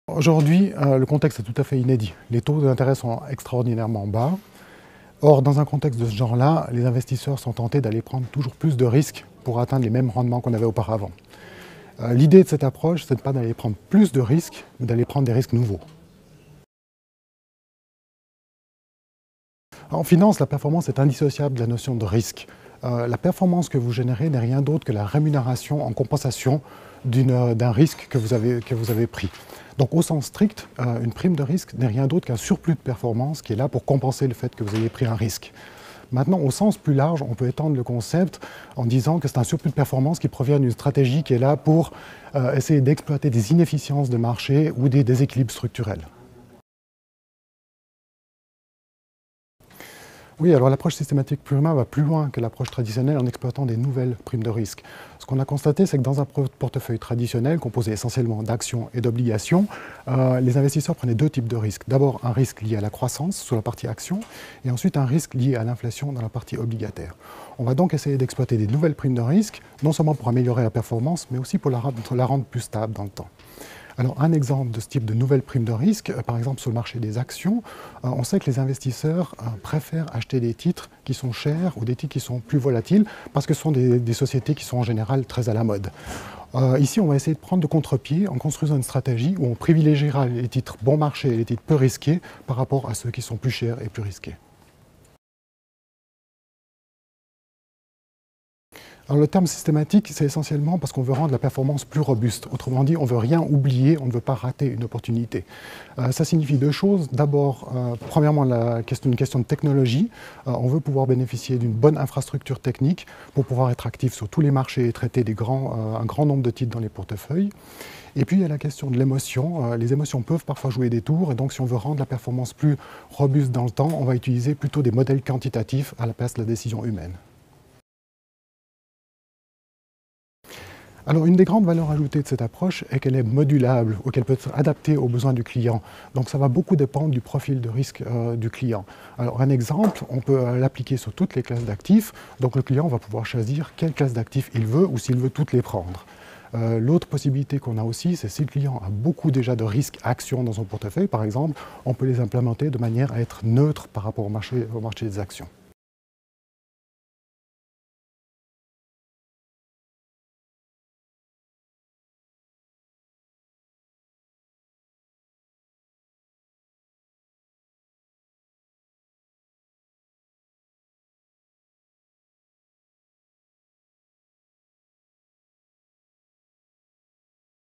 Aujourd'hui, le contexte est tout à fait inédit. Les taux d'intérêt sont extraordinairement bas. Or, dans un contexte de ce genre-là, les investisseurs sont tentés d'aller prendre toujours plus de risques pour atteindre les mêmes rendements qu'on avait auparavant. L'idée de cette approche, c'est de pas d'aller prendre plus de risques, mais d'aller prendre des risques nouveaux. En finance, la performance est indissociable de la notion de risque. La performance que vous générez n'est rien d'autre que la rémunération en compensation d'un risque que vous avez pris. Donc au sens strict, une prime de risque n'est rien d'autre qu'un surplus de performance qui est là pour compenser le fait que vous ayez pris un risque. Maintenant, au sens plus large, on peut étendre le concept en disant que c'est un surplus de performance qui provient d'une stratégie qui est là pour essayer d'exploiter des inefficiences de marché ou des déséquilibres structurels. Oui, alors l'approche systématique Plurima va plus loin que l'approche traditionnelle en exploitant des nouvelles primes de risque. Ce qu'on a constaté, c'est que dans un portefeuille traditionnel, composé essentiellement d'actions et d'obligations, les investisseurs prenaient deux types de risques. D'abord, un risque lié à la croissance sur la partie action, et ensuite un risque lié à l'inflation dans la partie obligataire. On va donc essayer d'exploiter des nouvelles primes de risque, non seulement pour améliorer la performance, mais aussi pour la rendre plus stable dans le temps. Alors, un exemple de ce type de nouvelle prime de risque, par exemple sur le marché des actions, on sait que les investisseurs préfèrent acheter des titres qui sont chers ou des titres qui sont plus volatiles parce que ce sont des sociétés qui sont en général très à la mode. Ici, on va essayer de prendre de contre-pied en construisant une stratégie où on privilégiera les titres bon marché et les titres peu risqués par rapport à ceux qui sont plus chers et plus risqués. Alors le terme systématique, c'est essentiellement parce qu'on veut rendre la performance plus robuste. Autrement dit, on ne veut rien oublier, on ne veut pas rater une opportunité. Ça signifie deux choses. D'abord, premièrement, une question de technologie. On veut pouvoir bénéficier d'une bonne infrastructure technique pour pouvoir être actif sur tous les marchés et traiter un grand nombre de titres dans les portefeuilles. Et puis, il y a la question de l'émotion. Les émotions peuvent parfois jouer des tours, et donc si on veut rendre la performance plus robuste dans le temps, on va utiliser plutôt des modèles quantitatifs à la place de la décision humaine. Alors, une des grandes valeurs ajoutées de cette approche est qu'elle est modulable ou qu'elle peut être adaptée aux besoins du client. Donc, ça va beaucoup dépendre du profil de risque du client. Alors, un exemple, on peut l'appliquer sur toutes les classes d'actifs. Donc, le client va pouvoir choisir quelle classe d'actifs il veut ou s'il veut toutes les prendre. L'autre possibilité qu'on a aussi, c'est si le client a beaucoup déjà de risques actions dans son portefeuille, par exemple, on peut les implémenter de manière à être neutre par rapport au marché des actions.